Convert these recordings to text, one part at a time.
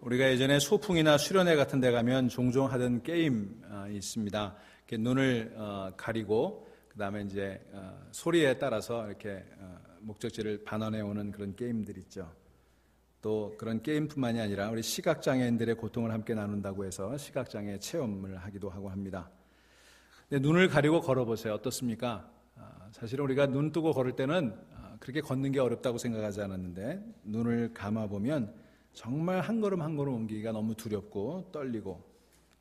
우리가 예전에 소풍이나 수련회 같은 데 가면 종종 하던 게임이 있습니다. 이렇게 눈을 가리고 그다음에 이제 소리에 따라서 이렇게 목적지를 반환해 오는 그런 게임들 있죠. 또 그런 게임뿐만이 아니라 우리 시각장애인들의 고통을 함께 나눈다고 해서 시각장애 체험을 하기도 하고 합니다. 근데 눈을 가리고 걸어보세요. 어떻습니까? 사실은 우리가 눈 뜨고 걸을 때는 그렇게 걷는 게 어렵다고 생각하지 않았는데 눈을 감아보면 정말 한 걸음 한 걸음 옮기기가 너무 두렵고 떨리고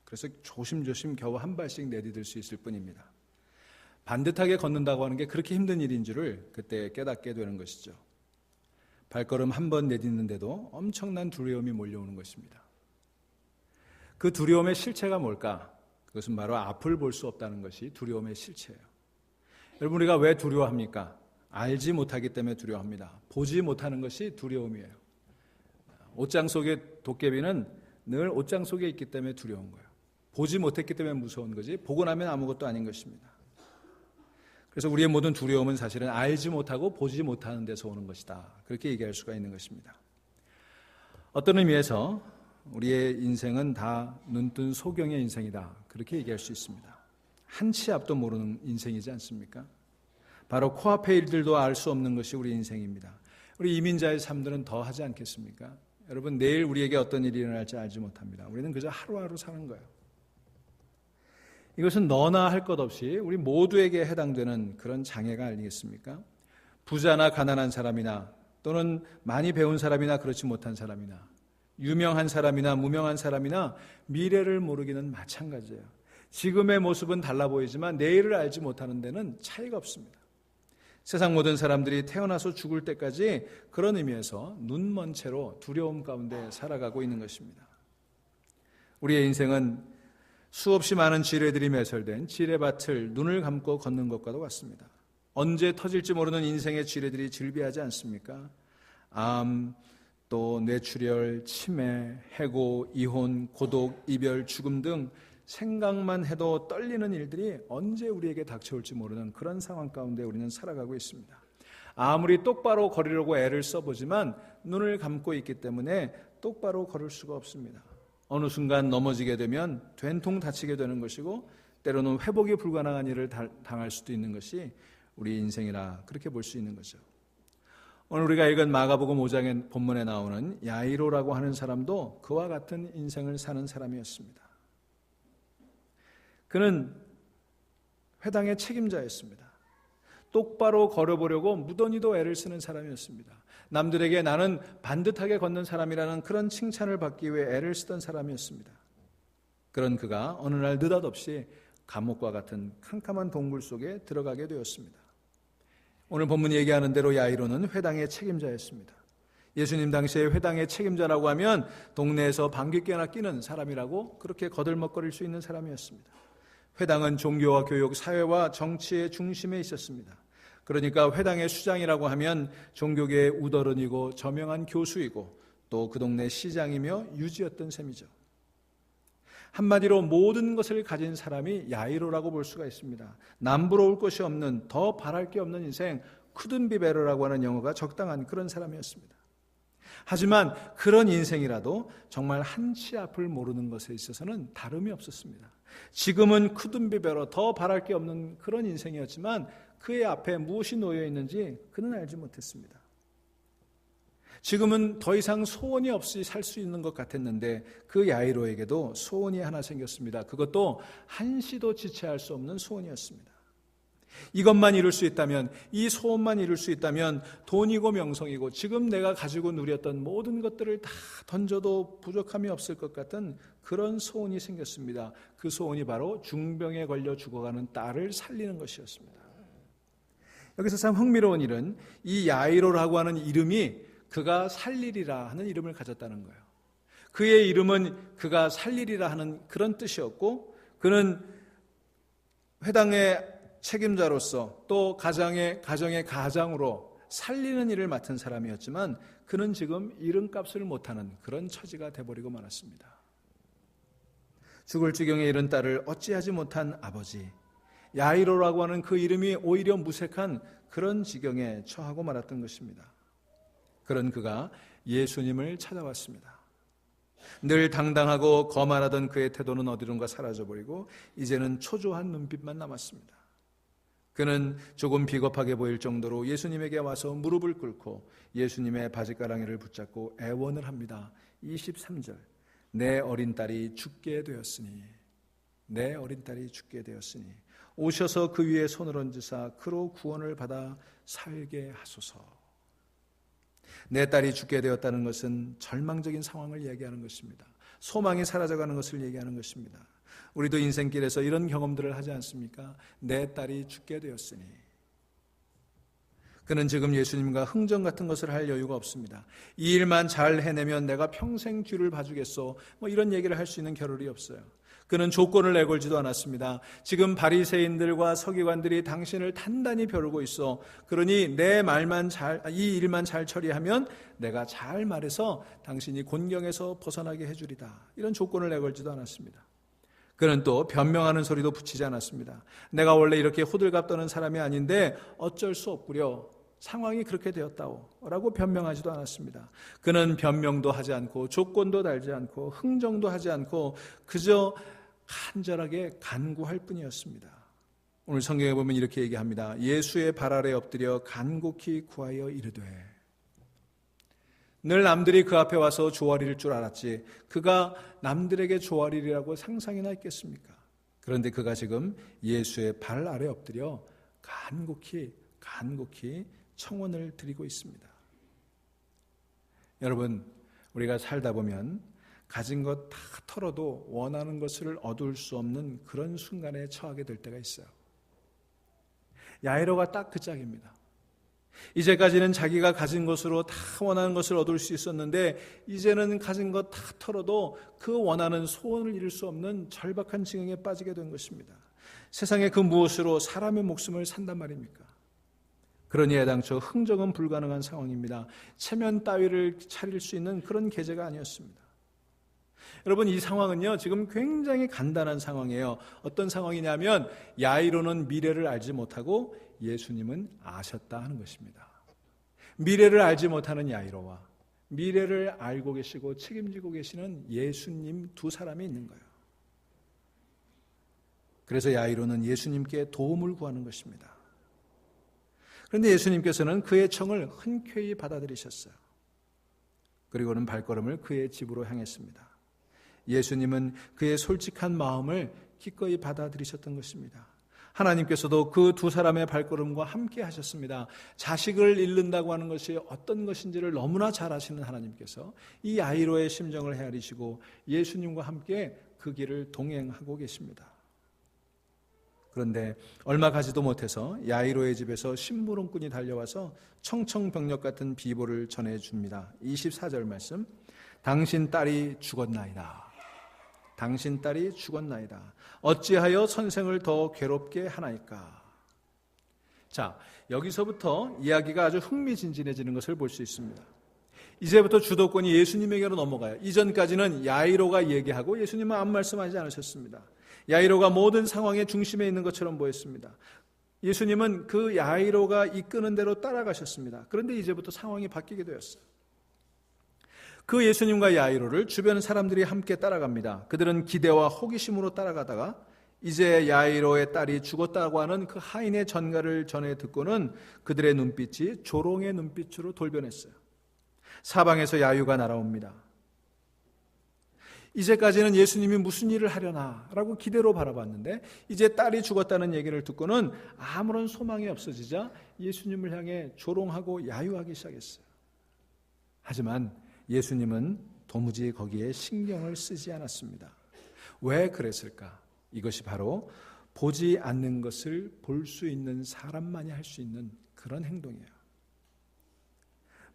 그래서 조심조심 겨우 한 발씩 내디딜 수 있을 뿐입니다. 반듯하게 걷는다고 하는 게 그렇게 힘든 일인 줄을 그때 깨닫게 되는 것이죠. 발걸음 한 번 내딛는데도 엄청난 두려움이 몰려오는 것입니다. 그 두려움의 실체가 뭘까? 그것은 바로 앞을 볼 수 없다는 것이 두려움의 실체예요. 여러분, 우리가 왜 두려워합니까? 알지 못하기 때문에 두려워합니다. 보지 못하는 것이 두려움이에요. 옷장 속의 도깨비는 늘 옷장 속에 있기 때문에 두려운 거예요. 보지 못했기 때문에 무서운 거지 보고 나면 아무것도 아닌 것입니다. 그래서 우리의 모든 두려움은 사실은 알지 못하고 보지 못하는 데서 오는 것이다. 그렇게 얘기할 수가 있는 것입니다. 어떤 의미에서 우리의 인생은 다 눈뜬 소경의 인생이다. 그렇게 얘기할 수 있습니다. 한 치 앞도 모르는 인생이지 않습니까? 바로 코앞의 일들도 알 수 없는 것이 우리 인생입니다. 우리 이민자의 삶들은 더 하지 않겠습니까? 여러분, 내일 우리에게 어떤 일이 일어날지 알지 못합니다. 우리는 그저 하루하루 사는 거예요. 이것은 너나 할 것 없이 우리 모두에게 해당되는 그런 장애가 아니겠습니까? 부자나 가난한 사람이나 또는 많이 배운 사람이나 그렇지 못한 사람이나 유명한 사람이나 무명한 사람이나 미래를 모르기는 마찬가지예요. 지금의 모습은 달라 보이지만 내일을 알지 못하는 데는 차이가 없습니다. 세상 모든 사람들이 태어나서 죽을 때까지 그런 의미에서 눈먼 채로 두려움 가운데 살아가고 있는 것입니다. 우리의 인생은 수없이 많은 지뢰들이 매설된 지뢰밭을 눈을 감고 걷는 것과도 같습니다. 언제 터질지 모르는 인생의 지뢰들이 질비하지 않습니까? 암, 또 뇌출혈, 치매, 해고, 이혼, 고독, 이별, 죽음 등 생각만 해도 떨리는 일들이 언제 우리에게 닥쳐올지 모르는 그런 상황 가운데 우리는 살아가고 있습니다. 아무리 똑바로 걸으려고 애를 써보지만 눈을 감고 있기 때문에 똑바로 걸을 수가 없습니다. 어느 순간 넘어지게 되면 된통 다치게 되는 것이고 때로는 회복이 불가능한 일을 당할 수도 있는 것이 우리 인생이라 그렇게 볼 수 있는 거죠. 오늘 우리가 읽은 마가복음 5장의 본문에 나오는 야이로라고 하는 사람도 그와 같은 인생을 사는 사람이었습니다. 그는 회당의 책임자였습니다. 똑바로 걸어보려고 무던히도 애를 쓰는 사람이었습니다. 남들에게 나는 반듯하게 걷는 사람이라는 그런 칭찬을 받기 위해 애를 쓰던 사람이었습니다. 그런 그가 어느 날 느닷없이 감옥과 같은 캄캄한 동굴 속에 들어가게 되었습니다. 오늘 본문이 얘기하는 대로 야이로는 회당의 책임자였습니다. 예수님 당시에 회당의 책임자라고 하면 동네에서 방귀깨나 끼는 사람이라고 그렇게 거들먹거릴 수 있는 사람이었습니다. 회당은 종교와 교육, 사회와 정치의 중심에 있었습니다. 그러니까 회당의 수장이라고 하면 종교계의 우더른이고 저명한 교수이고 또 그 동네 시장이며 유지였던 셈이죠. 한마디로 모든 것을 가진 사람이 야이로라고 볼 수가 있습니다. 남부러울 것이 없는, 더 바랄 게 없는 인생, 쿠든비베르라고 하는 영어가 적당한 그런 사람이었습니다. 하지만 그런 인생이라도 정말 한 치 앞을 모르는 것에 있어서는 다름이 없었습니다. 지금은 쿠든비베로 더 바랄 게 없는 그런 인생이었지만 그의 앞에 무엇이 놓여 있는지 그는 알지 못했습니다. 지금은 더 이상 소원이 없이 살 수 있는 것 같았는데 그 야이로에게도 소원이 하나 생겼습니다. 그것도 한시도 지체할 수 없는 소원이었습니다. 이것만 이룰 수 있다면, 이 소원만 이룰 수 있다면 돈이고 명성이고 지금 내가 가지고 누렸던 모든 것들을 다 던져도 부족함이 없을 것 같은 그런 소원이 생겼습니다. 그 소원이 바로 중병에 걸려 죽어가는 딸을 살리는 것이었습니다. 여기서 참 흥미로운 일은 이 야이로라고 하는 이름이 그가 살리리라 하는 이름을 가졌다는 거예요. 그의 이름은 그가 살리리라 하는 그런 뜻이었고 그는 회당의 책임자로서 또 가정의 가장으로 살리는 일을 맡은 사람이었지만 그는 지금 이름값을 못하는 그런 처지가 돼버리고 말았습니다. 죽을 지경에 이른 딸을 어찌하지 못한 아버지, 야이로라고 하는 그 이름이 오히려 무색한 그런 지경에 처하고 말았던 것입니다. 그런 그가 예수님을 찾아왔습니다. 늘 당당하고 거만하던 그의 태도는 어디론가 사라져버리고 이제는 초조한 눈빛만 남았습니다. 그는 조금 비겁하게 보일 정도로 예수님에게 와서 무릎을 꿇고 예수님의 바지가랑이를 붙잡고 애원을 합니다. 23절, 내 어린 딸이 죽게 되었으니, 내 어린 딸이 죽게 되었으니 오셔서 그 위에 손을 얹으사 그로 구원을 받아 살게 하소서. 내 딸이 죽게 되었다는 것은 절망적인 상황을 얘기하는 것입니다. 소망이 사라져가는 것을 얘기하는 것입니다. 우리도 인생길에서 이런 경험들을 하지 않습니까? 내 딸이 죽게 되었으니. 그는 지금 예수님과 흥정 같은 것을 할 여유가 없습니다. 이 일만 잘 해내면 내가 평생 뒤를 봐주겠소, 이런 얘기를 할 수 있는 겨를이 없어요. 그는 조건을 내걸지도 않았습니다. 지금 바리새인들과 서기관들이 당신을 단단히 벼르고 있어. 그러니 이 일만 잘 처리하면 내가 잘 말해서 당신이 곤경에서 벗어나게 해주리다. 이런 조건을 내걸지도 않았습니다. 그는 또 변명하는 소리도 붙이지 않았습니다. 내가 원래 이렇게 호들갑 떠는 사람이 아닌데 어쩔 수 없구려. 상황이 그렇게 되었다오 라고 변명하지도 않았습니다. 그는 변명도 하지 않고 조건도 달지 않고 흥정도 하지 않고 그저 간절하게 간구할 뿐이었습니다. 오늘 성경에 보면 이렇게 얘기합니다. 예수의 발 아래 엎드려 간곡히 구하여 이르되. 늘 남들이 그 앞에 와서 조아릴 줄 알았지 그가 남들에게 조아리라고 상상이나 했겠습니까? 그런데 그가 지금 예수의 발 아래 엎드려 간곡히 청원을 드리고 있습니다. 여러분, 우리가 살다 보면 가진 것 다 털어도 원하는 것을 얻을 수 없는 그런 순간에 처하게 될 때가 있어요. 야이로가 딱 그 짝입니다. 이제까지는 자기가 가진 것으로 다 원하는 것을 얻을 수 있었는데 이제는 가진 것 다 털어도 그 원하는 소원을 이룰 수 없는 절박한 지경에 빠지게 된 것입니다. 세상에 그 무엇으로 사람의 목숨을 산단 말입니까? 그러니 애당초 흥정은 불가능한 상황입니다. 체면 따위를 차릴 수 있는 그런 계제가 아니었습니다. 여러분, 이 상황은요 지금 굉장히 간단한 상황이에요. 어떤 상황이냐면 야이로는 미래를 알지 못하고 예수님은 아셨다 하는 것입니다. 미래를 알지 못하는 야이로와 미래를 알고 계시고 책임지고 계시는 예수님 두 사람이 있는 거예요. 그래서 야이로는 예수님께 도움을 구하는 것입니다. 그런데 예수님께서는 그의 청을 흔쾌히 받아들이셨어요. 그리고는 발걸음을 그의 집으로 향했습니다. 예수님은 그의 솔직한 마음을 기꺼이 받아들이셨던 것입니다. 하나님께서도 그 두 사람의 발걸음과 함께 하셨습니다. 자식을 잃는다고 하는 것이 어떤 것인지를 너무나 잘 아시는 하나님께서 이 야이로의 심정을 헤아리시고 예수님과 함께 그 길을 동행하고 계십니다. 그런데 얼마 가지도 못해서 야이로의 집에서 심부름꾼이 달려와서 청청병력 같은 비보를 전해줍니다. 24절 말씀, 당신 딸이 죽었나이다. 당신 딸이 죽었나이다. 어찌하여 선생을 더 괴롭게 하나이까? 자, 여기서부터 이야기가 아주 흥미진진해지는 것을 볼 수 있습니다. 이제부터 주도권이 예수님에게로 넘어가요. 이전까지는 야이로가 얘기하고 예수님은 아무 말씀하지 않으셨습니다. 야이로가 모든 상황의 중심에 있는 것처럼 보였습니다. 예수님은 그 야이로가 이끄는 대로 따라가셨습니다. 그런데 이제부터 상황이 바뀌게 되었어요. 그 예수님과 야이로를 주변 사람들이 함께 따라갑니다. 그들은 기대와 호기심으로 따라가다가 이제 야이로의 딸이 죽었다고 하는 그 하인의 전가를 전해 듣고는 그들의 눈빛이 조롱의 눈빛으로 돌변했어요. 사방에서 야유가 날아옵니다. 이제까지는 예수님이 무슨 일을 하려나라고 기대로 바라봤는데 이제 딸이 죽었다는 얘기를 듣고는 아무런 소망이 없어지자 예수님을 향해 조롱하고 야유하기 시작했어요. 하지만 예수님은 도무지 거기에 신경을 쓰지 않았습니다. 왜 그랬을까? 이것이 바로 보지 않는 것을 볼 수 있는 사람만이 할 수 있는 그런 행동이에요.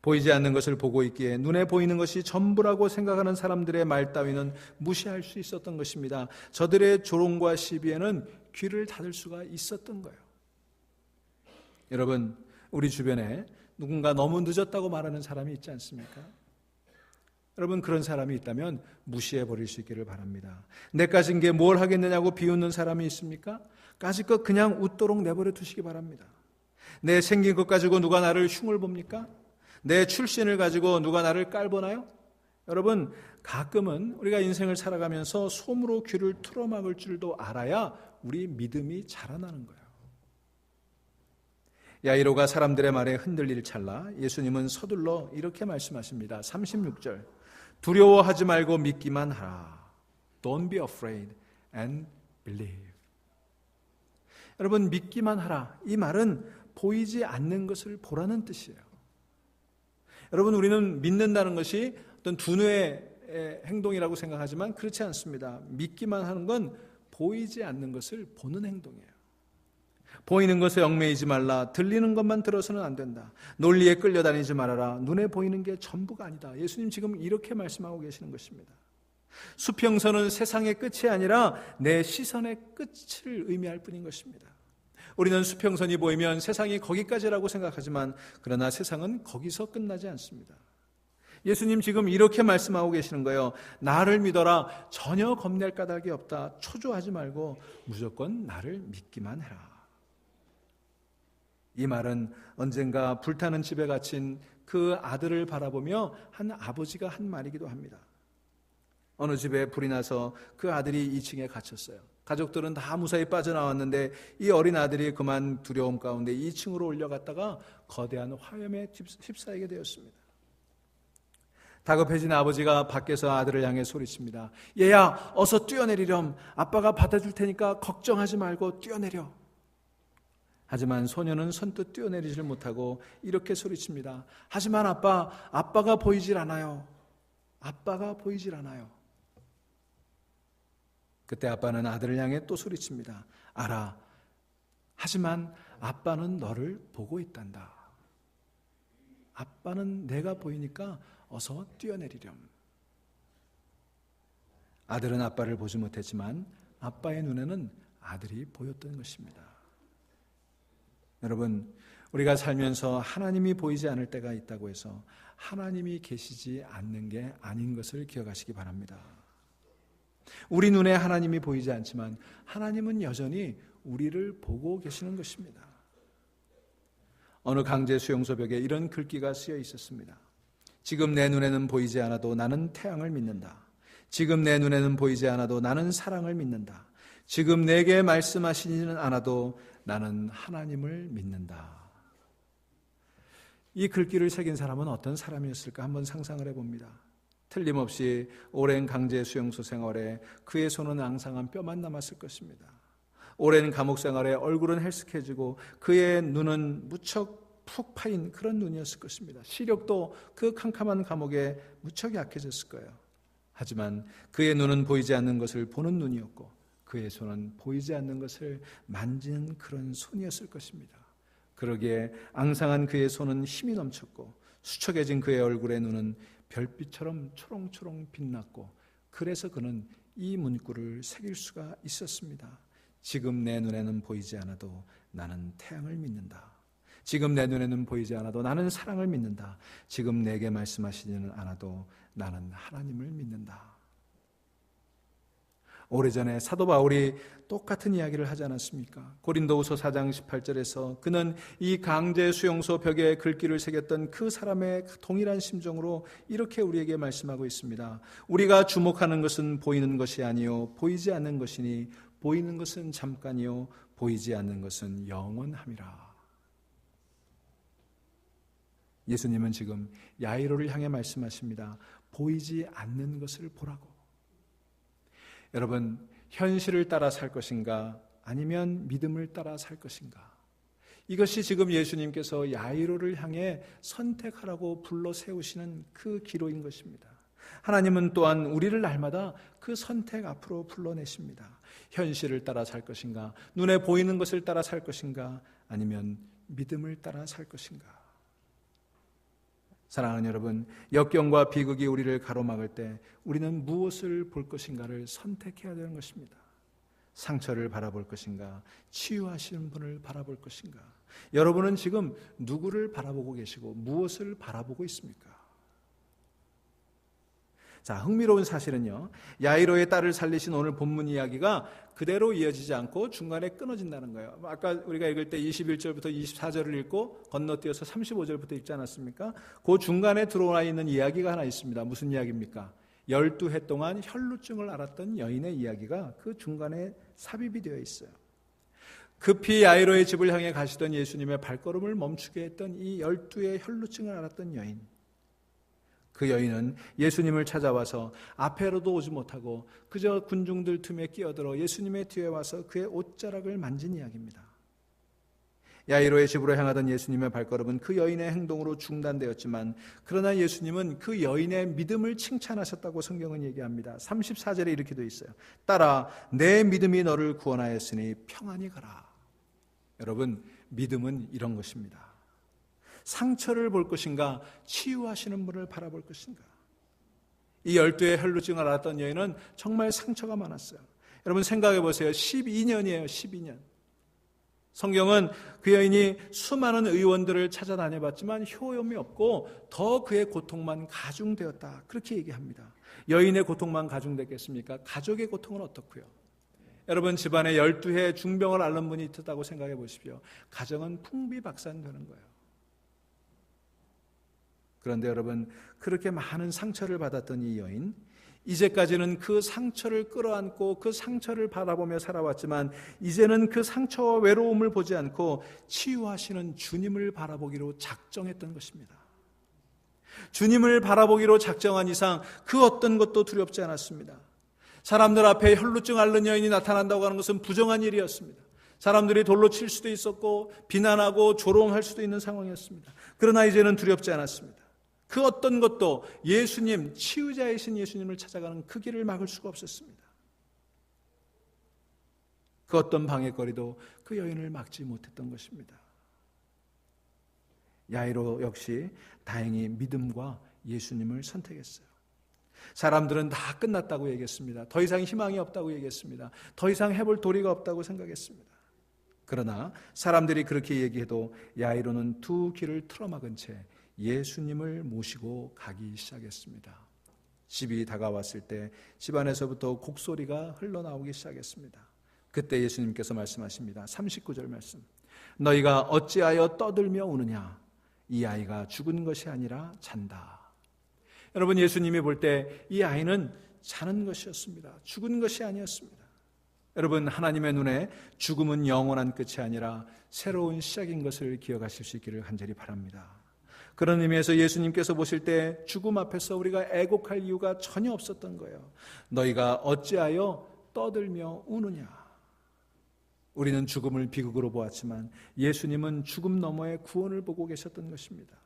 보이지 않는 것을 보고 있기에 눈에 보이는 것이 전부라고 생각하는 사람들의 말 따위는 무시할 수 있었던 것입니다. 저들의 조롱과 시비에는 귀를 닫을 수가 있었던 거예요. 여러분, 우리 주변에 누군가 너무 늦었다고 말하는 사람이 있지 않습니까? 여러분, 그런 사람이 있다면 무시해버릴 수 있기를 바랍니다. 내 가진 게 뭘 하겠느냐고 비웃는 사람이 있습니까? 까짓것 그냥 웃도록 내버려 두시기 바랍니다. 내 생긴 것 가지고 누가 나를 흉을 봅니까? 내 출신을 가지고 누가 나를 깔보나요? 여러분, 가끔은 우리가 인생을 살아가면서 솜으로 귀를 틀어막을 줄도 알아야 우리 믿음이 자라나는 거예요. 야이로가 사람들의 말에 흔들릴 찰나 예수님은 서둘러 이렇게 말씀하십니다. 36절, 두려워하지 말고 믿기만 하라. Don't be afraid and believe. 여러분, 믿기만 하라. 이 말은 보이지 않는 것을 보라는 뜻이에요. 여러분, 우리는 믿는다는 것이 어떤 두뇌의 행동이라고 생각하지만 그렇지 않습니다. 믿기만 하는 건 보이지 않는 것을 보는 행동이에요. 보이는 것에 얽매이지 말라. 들리는 것만 들어서는 안 된다. 논리에 끌려다니지 말아라. 눈에 보이는 게 전부가 아니다. 예수님 지금 이렇게 말씀하고 계시는 것입니다. 수평선은 세상의 끝이 아니라 내 시선의 끝을 의미할 뿐인 것입니다. 우리는 수평선이 보이면 세상이 거기까지라고 생각하지만 그러나 세상은 거기서 끝나지 않습니다. 예수님 지금 이렇게 말씀하고 계시는 거예요. 나를 믿어라. 전혀 겁낼 까닭이 없다. 초조하지 말고 무조건 나를 믿기만 해라. 이 말은 언젠가 불타는 집에 갇힌 그 아들을 바라보며 한 아버지가 한 말이기도 합니다. 어느 집에 불이 나서 그 아들이 2층에 갇혔어요. 가족들은 다 무사히 빠져나왔는데 이 어린 아들이 그만 두려움 가운데 2층으로 올려갔다가 거대한 화염에 휩싸이게 되었습니다. 다급해진 아버지가 밖에서 아들을 향해 소리칩니다. 얘야, 어서 뛰어내리렴. 아빠가 받아줄 테니까 걱정하지 말고 뛰어내려. 하지만 소녀는 선뜻 뛰어내리질 못하고 이렇게 소리칩니다. 하지만 아빠가 보이질 않아요. 아빠가 보이질 않아요. 그때 아빠는 아들을 향해 또 소리칩니다. 알아. 하지만 아빠는 너를 보고 있단다. 아빠는 내가 보이니까 어서 뛰어내리렴. 아들은 아빠를 보지 못했지만 아빠의 눈에는 아들이 보였던 것입니다. 여러분, 우리가 살면서 하나님이 보이지 않을 때가 있다고 해서 하나님이 계시지 않는 게 아닌 것을 기억하시기 바랍니다. 우리 눈에 하나님이 보이지 않지만 하나님은 여전히 우리를 보고 계시는 것입니다. 어느 강제 수용소 벽에 이런 글귀가 쓰여 있었습니다. 지금 내 눈에는 보이지 않아도 나는 태양을 믿는다. 지금 내 눈에는 보이지 않아도 나는 사랑을 믿는다. 지금 내게 말씀하시지는 않아도 나는 하나님을 믿는다. 이 글귀를 새긴 사람은 어떤 사람이었을까 한번 상상을 해봅니다. 틀림없이 오랜 강제 수용소 생활에 그의 손은 앙상한 뼈만 남았을 것입니다. 오랜 감옥 생활에 얼굴은 헬쓱해지고 그의 눈은 무척 푹 파인 그런 눈이었을 것입니다. 시력도 그 캄캄한 감옥에 무척 약해졌을 거예요. 하지만 그의 눈은 보이지 않는 것을 보는 눈이었고 그의 손은 보이지 않는 것을 만지는 그런 손이었을 것입니다. 그러기에 앙상한 그의 손은 힘이 넘쳤고 수척해진 그의 얼굴의 눈은 별빛처럼 초롱초롱 빛났고 그래서 그는 이 문구를 새길 수가 있었습니다. 지금 내 눈에는 보이지 않아도 나는 태양을 믿는다. 지금 내 눈에는 보이지 않아도 나는 사랑을 믿는다. 지금 내게 말씀하시지는 않아도 나는 하나님을 믿는다. 오래전에 사도 바울이 똑같은 이야기를 하지 않았습니까? 고린도후서 4장 18절에서 그는 이 강제 수용소 벽에 글귀를 새겼던 그 사람의 동일한 심정으로 이렇게 우리에게 말씀하고 있습니다. 우리가 주목하는 것은 보이는 것이 아니요 보이지 않는 것이니 보이는 것은 잠깐이요 보이지 않는 것은 영원함이라. 예수님은 지금 야이로를 향해 말씀하십니다. 보이지 않는 것을 보라고. 여러분, 현실을 따라 살 것인가 아니면 믿음을 따라 살 것인가? 이것이 지금 예수님께서 야이로를 향해 선택하라고 불러 세우시는 그 기로인 것입니다. 하나님은 또한 우리를 날마다 그 선택 앞으로 불러내십니다. 현실을 따라 살 것인가? 눈에 보이는 것을 따라 살 것인가? 아니면 믿음을 따라 살 것인가? 사랑하는 여러분, 역경과 비극이 우리를 가로막을 때 우리는 무엇을 볼 것인가를 선택해야 되는 것입니다. 상처를 바라볼 것인가? 치유하시는 분을 바라볼 것인가? 여러분은 지금 누구를 바라보고 계시고 무엇을 바라보고 있습니까? 자, 흥미로운 사실은요, 야이로의 딸을 살리신 오늘 본문 이야기가 그대로 이어지지 않고 중간에 끊어진다는 거예요. 아까 우리가 읽을 때 21절부터 24절을 읽고 건너뛰어서 35절부터 읽지 않았습니까? 그 중간에 들어와 있는 이야기가 하나 있습니다. 무슨 이야기입니까? 12해 동안 혈루증을 앓았던 여인의 이야기가 그 중간에 삽입이 되어 있어요. 급히 야이로의 집을 향해 가시던 예수님의 발걸음을 멈추게 했던 이 12의 혈루증을 앓았던 여인, 그 여인은 예수님을 찾아와서 앞에로도 오지 못하고 그저 군중들 틈에 끼어들어 예수님의 뒤에 와서 그의 옷자락을 만진 이야기입니다. 야이로의 집으로 향하던 예수님의 발걸음은 그 여인의 행동으로 중단되었지만, 그러나 예수님은 그 여인의 믿음을 칭찬하셨다고 성경은 얘기합니다. 34절에 이렇게 되어 있어요. 딸아, 내 믿음이 너를 구원하였으니 평안히 가라. 여러분, 믿음은 이런 것입니다. 상처를 볼 것인가, 치유하시는 분을 바라볼 것인가. 이 12의 혈루증을 앓았던 여인은 정말 상처가 많았어요. 여러분 생각해 보세요. 12년이에요. 12년. 성경은 그 여인이 수많은 의원들을 찾아다녀봤지만 효험이 없고 더 그의 고통만 가중되었다, 그렇게 얘기합니다. 여인의 고통만 가중됐겠습니까? 가족의 고통은 어떻고요? 여러분, 집안에 12해 중병을 앓는 분이 있다고 생각해 보십시오. 가정은 풍비박산되는 거예요. 그런데 여러분, 그렇게 많은 상처를 받았던 이 여인, 이제까지는 그 상처를 끌어안고 그 상처를 바라보며 살아왔지만, 이제는 그 상처와 외로움을 보지 않고 치유하시는 주님을 바라보기로 작정했던 것입니다. 주님을 바라보기로 작정한 이상 그 어떤 것도 두렵지 않았습니다. 사람들 앞에 혈루증 앓는 여인이 나타난다고 하는 것은 부정한 일이었습니다. 사람들이 돌로 칠 수도 있었고 비난하고 조롱할 수도 있는 상황이었습니다. 그러나 이제는 두렵지 않았습니다. 그 어떤 것도 예수님, 치유자이신 예수님을 찾아가는 그 길을 막을 수가 없었습니다. 그 어떤 방해거리도 그 여인을 막지 못했던 것입니다. 야이로 역시 다행히 믿음과 예수님을 선택했어요. 사람들은 다 끝났다고 얘기했습니다. 더 이상 희망이 없다고 얘기했습니다. 더 이상 해볼 도리가 없다고 생각했습니다. 그러나 사람들이 그렇게 얘기해도 야이로는 두 귀를 틀어막은 채 예수님을 모시고 가기 시작했습니다. 집이 다가왔을 때 집안에서부터 곡소리가 흘러나오기 시작했습니다. 그때 예수님께서 말씀하십니다. 39절 말씀. 너희가 어찌하여 떠들며 우느냐? 이 아이가 죽은 것이 아니라 잔다. 여러분, 예수님이 볼 때 이 아이는 자는 것이었습니다. 죽은 것이 아니었습니다. 여러분, 하나님의 눈에 죽음은 영원한 끝이 아니라 새로운 시작인 것을 기억하실 수 있기를 간절히 바랍니다. 그런 의미에서 예수님께서 보실 때 죽음 앞에서 우리가 애곡할 이유가 전혀 없었던 거예요. 너희가 어찌하여 떠들며 우느냐. 우리는 죽음을 비극으로 보았지만 예수님은 죽음 너머의 구원을 보고 계셨던 것입니다.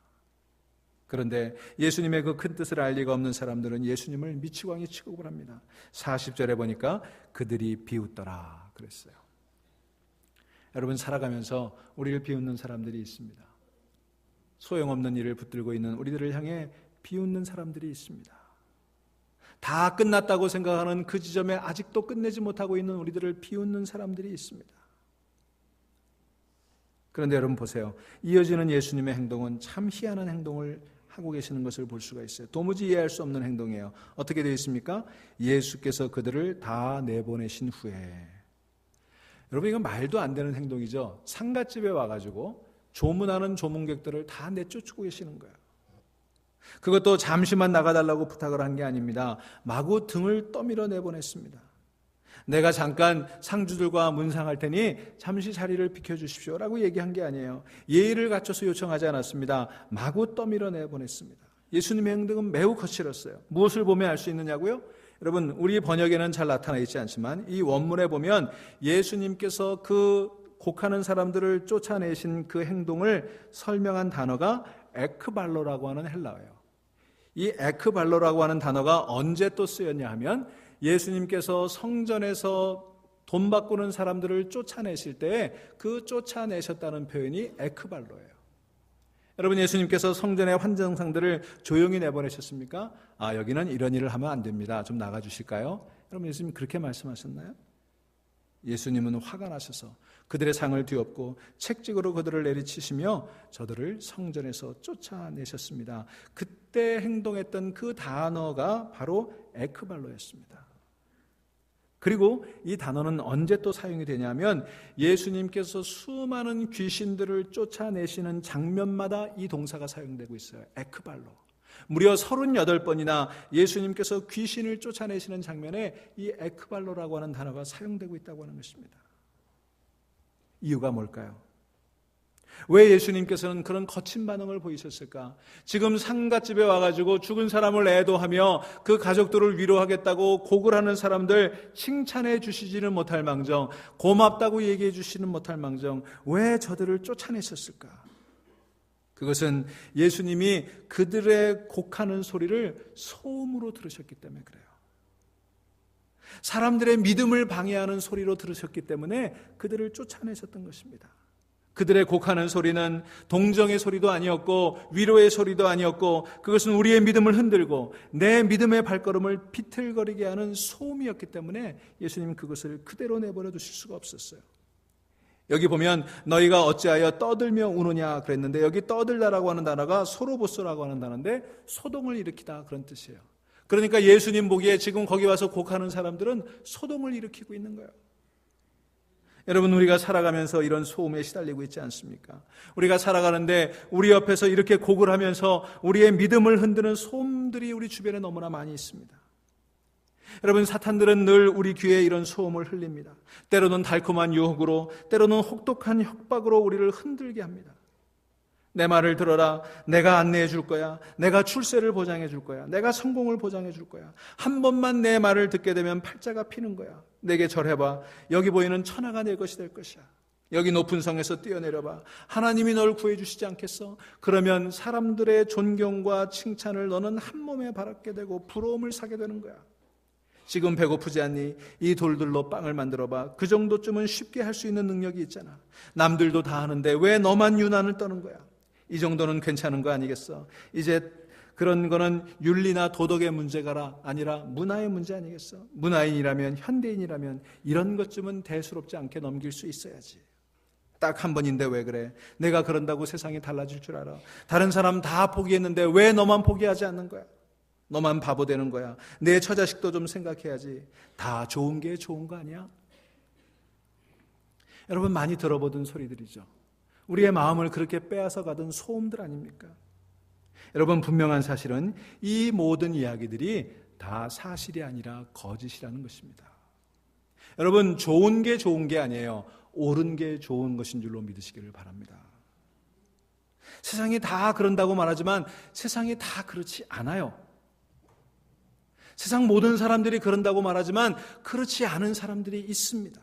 그런데 예수님의 그 큰 뜻을 알 리가 없는 사람들은 예수님을 미치광이 취급을 합니다. 40절에 보니까 그들이 비웃더라 그랬어요. 여러분, 살아가면서 우리를 비웃는 사람들이 있습니다. 소용없는 일을 붙들고 있는 우리들을 향해 비웃는 사람들이 있습니다. 다 끝났다고 생각하는 그 지점에 아직도 끝내지 못하고 있는 우리들을 비웃는 사람들이 있습니다. 그런데 여러분 보세요. 이어지는 예수님의 행동은 참 희한한 행동을 하고 계시는 것을 볼 수가 있어요. 도무지 이해할 수 없는 행동이에요. 어떻게 되어 있습니까? 예수께서 그들을 다 내보내신 후에. 여러분, 이건 말도 안 되는 행동이죠. 상갓집에 와가지고 조문하는 조문객들을 다 내쫓고 계시는 거예요. 그것도 잠시만 나가달라고 부탁을 한 게 아닙니다. 마구 등을 떠밀어 내보냈습니다. 내가 잠깐 상주들과 문상할 테니 잠시 자리를 비켜주십시오 라고 얘기한 게 아니에요. 예의를 갖춰서 요청하지 않았습니다. 마구 떠밀어 내보냈습니다. 예수님의 행동은 매우 거칠었어요. 무엇을 보면 알 수 있느냐고요? 여러분, 우리 번역에는 잘 나타나 있지 않지만 이 원문에 보면 예수님께서 그 곡하는 사람들을 쫓아내신 그 행동을 설명한 단어가 에크발로라고 하는 헬라어예요. 이 에크발로라고 하는 단어가 언제 또 쓰였냐 하면 예수님께서 성전에서 돈 바꾸는 사람들을 쫓아내실 때 그 쫓아내셨다는 표현이 에크발로예요. 여러분, 예수님께서 성전의 환정상들을 조용히 내보내셨습니까? 여기는 이런 일을 하면 안 됩니다. 좀 나가주실까요? 여러분, 예수님 그렇게 말씀하셨나요? 예수님은 화가 나셔서 그들의 상을 뒤엎고 책찍으로 그들을 내리치시며 저들을 성전에서 쫓아내셨습니다. 그때 행동했던 그 단어가 바로 에크발로였습니다. 그리고 이 단어는 언제 또 사용이 되냐면 예수님께서 수많은 귀신들을 쫓아내시는 장면마다 이 동사가 사용되고 있어요. 에크발로. 무려 38번이나 예수님께서 귀신을 쫓아내시는 장면에 이 에크발로라고 하는 단어가 사용되고 있다고 하는 것입니다. 이유가 뭘까요? 왜 예수님께서는 그런 거친 반응을 보이셨을까? 지금 상갓집에 와가지고 죽은 사람을 애도하며 그 가족들을 위로하겠다고 곡을 하는 사람들 칭찬해 주시지는 못할 망정, 고맙다고 얘기해 주시는 못할 망정, 왜 저들을 쫓아내셨을까? 그것은 예수님이 그들의 곡하는 소리를 소음으로 들으셨기 때문에 그래요. 사람들의 믿음을 방해하는 소리로 들으셨기 때문에 그들을 쫓아내셨던 것입니다. 그들의 곡하는 소리는 동정의 소리도 아니었고 위로의 소리도 아니었고 그것은 우리의 믿음을 흔들고 내 믿음의 발걸음을 비틀거리게 하는 소음이었기 때문에 예수님은 그것을 그대로 내버려 두실 수가 없었어요. 여기 보면 너희가 어찌하여 떠들며 우느냐 그랬는데 여기 떠들다라고 하는 단어가 소로보소라고 하는 단어인데 소동을 일으키다 그런 뜻이에요. 그러니까 예수님 보기에 지금 거기 와서 곡하는 사람들은 소동을 일으키고 있는 거예요. 여러분, 우리가 살아가면서 이런 소음에 시달리고 있지 않습니까? 우리가 살아가는데 우리 옆에서 이렇게 곡을 하면서 우리의 믿음을 흔드는 소음들이 우리 주변에 너무나 많이 있습니다. 여러분, 사탄들은 늘 우리 귀에 이런 소음을 흘립니다. 때로는 달콤한 유혹으로, 때로는 혹독한 협박으로 우리를 흔들게 합니다. 내 말을 들어라. 내가 안내해 줄 거야. 내가 출세를 보장해 줄 거야. 내가 성공을 보장해 줄 거야. 한 번만 내 말을 듣게 되면 팔자가 피는 거야. 내게 절해봐. 여기 보이는 천하가 내 것이 될 것이야. 여기 높은 성에서 뛰어내려봐. 하나님이 널 구해주시지 않겠어? 그러면 사람들의 존경과 칭찬을 너는 한 몸에 받게 되고 부러움을 사게 되는 거야. 지금 배고프지 않니? 이 돌들로 빵을 만들어봐. 그 정도쯤은 쉽게 할 수 있는 능력이 있잖아. 남들도 다 하는데 왜 너만 유난을 떠는 거야? 이 정도는 괜찮은 거 아니겠어? 이제 그런 거는 윤리나 도덕의 문제가 아니라 문화의 문제 아니겠어? 문화인이라면, 현대인이라면 이런 것쯤은 대수롭지 않게 넘길 수 있어야지. 딱 한 번인데 왜 그래? 내가 그런다고 세상이 달라질 줄 알아? 다른 사람 다 포기했는데 왜 너만 포기하지 않는 거야? 너만 바보 되는 거야. 내 처자식도 좀 생각해야지. 다 좋은 게 좋은 거 아니야? 여러분, 많이 들어보던 소리들이죠. 우리의 마음을 그렇게 빼앗아 가던 소음들 아닙니까? 여러분, 분명한 사실은 이 모든 이야기들이 다 사실이 아니라 거짓이라는 것입니다. 여러분, 좋은 게 좋은 게 아니에요. 옳은 게 좋은 것인 줄로 믿으시기를 바랍니다. 세상이 다 그런다고 말하지만 세상이 다 그렇지 않아요. 세상 모든 사람들이 그런다고 말하지만 그렇지 않은 사람들이 있습니다.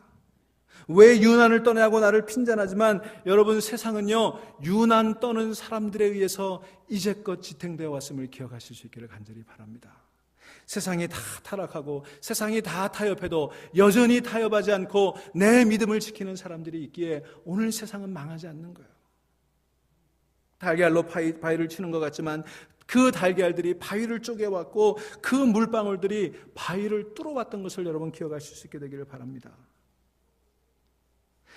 왜 유난을 떠냐고 나를 핀잔하지만 여러분, 세상은요 유난 떠는 사람들에 의해서 이제껏 지탱되어 왔음을 기억하실 수 있기를 간절히 바랍니다. 세상이 다 타락하고 세상이 다 타협해도 여전히 타협하지 않고 내 믿음을 지키는 사람들이 있기에 오늘 세상은 망하지 않는 거예요. 달걀로 바위를 치는 것 같지만 그 달걀들이 바위를 쪼개왔고 그 물방울들이 바위를 뚫어왔던 것을 여러분 기억하실 수 있게 되기를 바랍니다.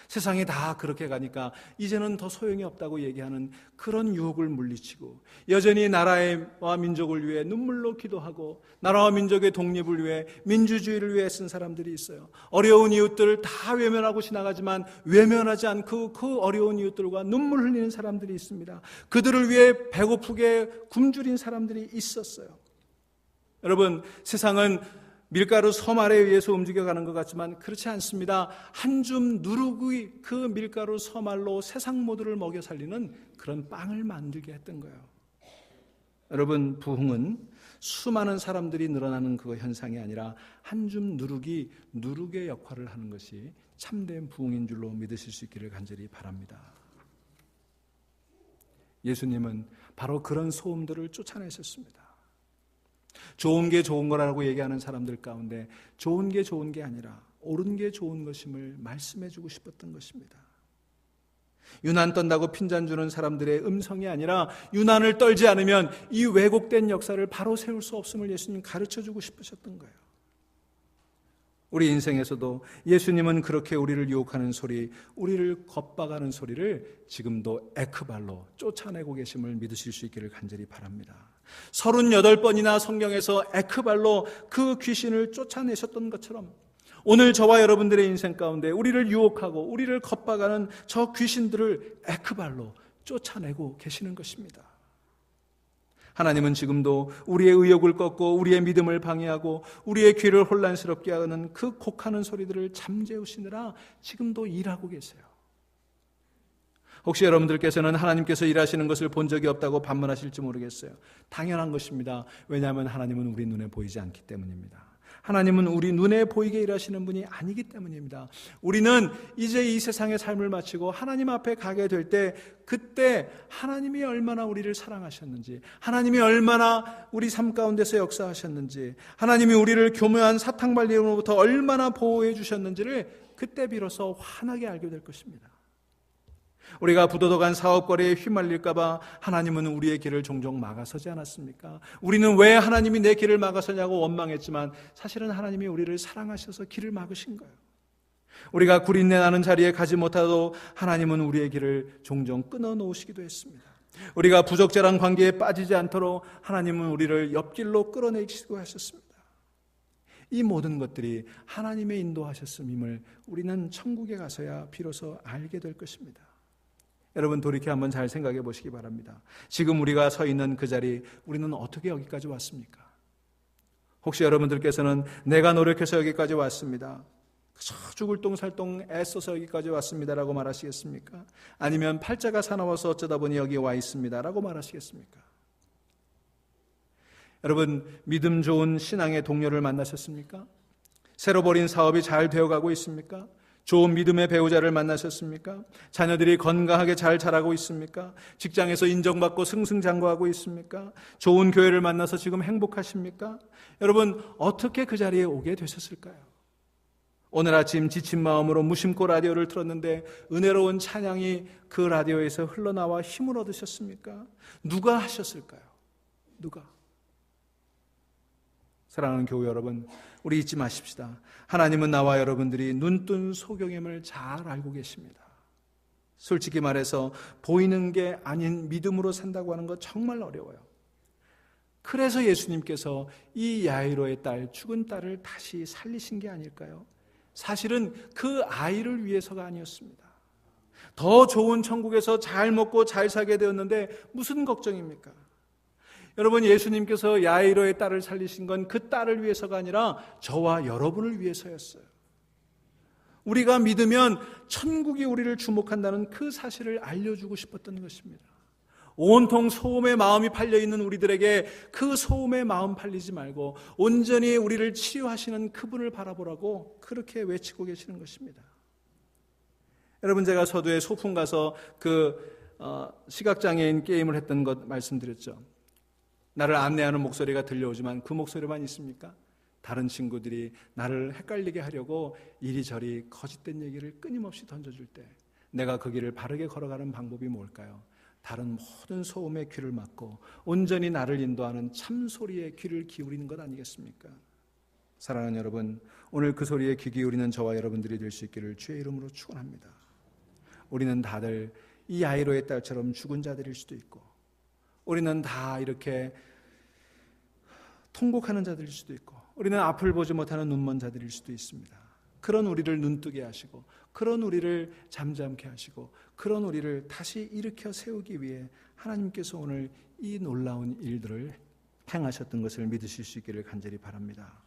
세상이 다 그렇게 가니까 이제는 더 소용이 없다고 얘기하는 그런 유혹을 물리치고 여전히 나라와 민족을 위해 눈물로 기도하고 나라와 민족의 독립을 위해 민주주의를 위해 쓴 사람들이 있어요. 어려운 이웃들을 다 외면하고 지나가지만 외면하지 않고 그 어려운 이웃들과 눈물 흘리는 사람들이 있습니다. 그들을 위해 배고프게 굶주린 사람들이 있었어요. 여러분, 세상은 밀가루 섬 아래에 의해서 움직여가는 것 같지만 그렇지 않습니다. 한 줌 누룩이 그 밀가루 섬알로 세상 모두를 먹여 살리는 그런 빵을 만들게 했던 거예요. 여러분, 부흥은 수많은 사람들이 늘어나는 그 현상이 아니라 한 줌 누룩이 누룩의 역할을 하는 것이 참된 부흥인 줄로 믿으실 수 있기를 간절히 바랍니다. 예수님은 바로 그런 소음들을 쫓아내셨습니다. 좋은 게 좋은 거라고 얘기하는 사람들 가운데 좋은 게 좋은 게 아니라 옳은 게 좋은 것임을 말씀해주고 싶었던 것입니다. 유난 떤다고 핀잔 주는 사람들의 음성이 아니라 유난을 떨지 않으면 이 왜곡된 역사를 바로 세울 수 없음을 예수님 가르쳐주고 싶으셨던 거예요. 우리 인생에서도 예수님은 그렇게 우리를 유혹하는 소리, 우리를 겁박하는 소리를 지금도 에크발로 쫓아내고 계심을 믿으실 수 있기를 간절히 바랍니다. 38번이나 성경에서 에크발로 그 귀신을 쫓아내셨던 것처럼 오늘 저와 여러분들의 인생 가운데 우리를 유혹하고 우리를 겁박하는 저 귀신들을 에크발로 쫓아내고 계시는 것입니다. 하나님은 지금도 우리의 의욕을 꺾고 우리의 믿음을 방해하고 우리의 귀를 혼란스럽게 하는 그 곡하는 소리들을 잠재우시느라 지금도 일하고 계세요. 혹시 여러분들께서는 하나님께서 일하시는 것을 본 적이 없다고 반문하실지 모르겠어요. 당연한 것입니다. 왜냐하면 하나님은 우리 눈에 보이지 않기 때문입니다. 하나님은 우리 눈에 보이게 일하시는 분이 아니기 때문입니다. 우리는 이제 이 세상의 삶을 마치고 하나님 앞에 가게 될 때 그때 하나님이 얼마나 우리를 사랑하셨는지, 하나님이 얼마나 우리 삶 가운데서 역사하셨는지, 하나님이 우리를 교묘한 사탕발림으로부터 얼마나 보호해 주셨는지를 그때 비로소 환하게 알게 될 것입니다. 우리가 부도덕한 사업거리에 휘말릴까봐 하나님은 우리의 길을 종종 막아서지 않았습니까? 우리는 왜 하나님이 내 길을 막아서냐고 원망했지만 사실은 하나님이 우리를 사랑하셔서 길을 막으신 거예요. 우리가 구린내 나는 자리에 가지 못하도 하나님은 우리의 길을 종종 끊어놓으시기도 했습니다. 우리가 부적절한 관계에 빠지지 않도록 하나님은 우리를 옆길로 끌어내시고 하셨습니다. 이 모든 것들이 하나님의 인도하셨음임을 우리는 천국에 가서야 비로소 알게 될 것입니다. 여러분 돌이켜 한번 잘 생각해 보시기 바랍니다. 지금 우리가 서 있는 그 자리, 우리는 어떻게 여기까지 왔습니까? 혹시 여러분들께서는 내가 노력해서 여기까지 왔습니다, 죽을 똥살똥 애써서 여기까지 왔습니다라고 말하시겠습니까? 아니면 팔자가 사나워서 어쩌다 보니 여기 와 있습니다라고 말하시겠습니까? 여러분 믿음 좋은 신앙의 동료를 만나셨습니까? 새로 벌인 사업이 잘 되어가고 있습니까? 좋은 믿음의 배우자를 만나셨습니까? 자녀들이 건강하게 잘 자라고 있습니까? 직장에서 인정받고 승승장구하고 있습니까? 좋은 교회를 만나서 지금 행복하십니까? 여러분 어떻게 그 자리에 오게 되셨을까요? 오늘 아침 지친 마음으로 무심코 라디오를 틀었는데 은혜로운 찬양이 그 라디오에서 흘러나와 힘을 얻으셨습니까? 누가 하셨을까요? 누가? 사랑하는 교회 여러분, 우리 잊지 마십시다. 하나님은 나와 여러분들이 눈뜬 소경임을 잘 알고 계십니다. 솔직히 말해서 보이는 게 아닌 믿음으로 산다고 하는 거 정말 어려워요. 그래서 예수님께서 이 야이로의 딸, 죽은 딸을 다시 살리신 게 아닐까요? 사실은 그 아이를 위해서가 아니었습니다. 더 좋은 천국에서 잘 먹고 잘 살게 되었는데 무슨 걱정입니까? 여러분 예수님께서 야이로의 딸을 살리신 건 그 딸을 위해서가 아니라 저와 여러분을 위해서였어요. 우리가 믿으면 천국이 우리를 주목한다는 그 사실을 알려주고 싶었던 것입니다. 온통 소음의 마음이 팔려있는 우리들에게 그 소음의 마음 팔리지 말고 온전히 우리를 치유하시는 그분을 바라보라고 그렇게 외치고 계시는 것입니다. 여러분 제가 서두에 소풍 가서 시각장애인 게임을 했던 것 말씀드렸죠. 나를 안내하는 목소리가 들려오지만 그 목소리만 있습니까? 다른 친구들이 나를 헷갈리게 하려고 이리저리 거짓된 얘기를 끊임없이 던져줄 때 내가 그 길을 바르게 걸어가는 방법이 뭘까요? 다른 모든 소음의 귀를 막고 온전히 나를 인도하는 참소리에 귀를 기울이는 것 아니겠습니까? 사랑하는 여러분, 오늘 그 소리에 귀 기울이는 저와 여러분들이 될 수 있기를 주의 이름으로 축원합니다. 우리는 다들 이 야이로의 딸처럼 죽은 자들일 수도 있고 우리는 다 이렇게 통곡하는 자들일 수도 있고 우리는 앞을 보지 못하는 눈먼 자들일 수도 있습니다. 그런 우리를 눈뜨게 하시고 그런 우리를 잠잠케 하시고 그런 우리를 다시 일으켜 세우기 위해 하나님께서 오늘 이 놀라운 일들을 행하셨던 것을 믿으실 수 있기를 간절히 바랍니다.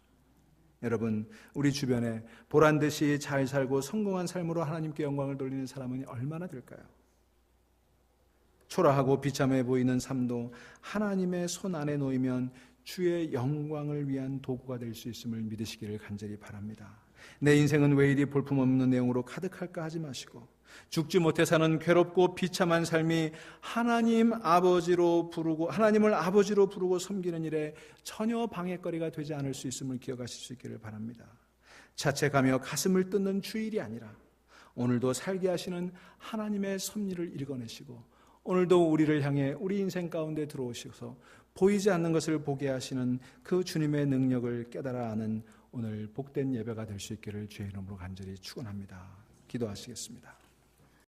여러분 우리 주변에 보란듯이 잘 살고 성공한 삶으로 하나님께 영광을 돌리는 사람은 얼마나 될까요? 초라하고 비참해 보이는 삶도 하나님의 손 안에 놓이면 주의 영광을 위한 도구가 될 수 있음을 믿으시기를 간절히 바랍니다. 내 인생은 왜 이리 볼품없는 내용으로 가득할까 하지 마시고 죽지 못해 사는 괴롭고 비참한 삶이 하나님을 아버지로 부르고 섬기는 일에 전혀 방해거리가 되지 않을 수 있음을 기억하실 수 있기를 바랍니다. 자책하며 가슴을 뜯는 주일이 아니라 오늘도 살게 하시는 하나님의 섭리를 읽어내시고 오늘도 우리를 향해 우리 인생 가운데 들어오셔서 보이지 않는 것을 보게 하시는 그 주님의 능력을 깨달아 아는 오늘 복된 예배가 될 수 있기를 주의 이름으로 간절히 축원합니다. 기도하시겠습니다.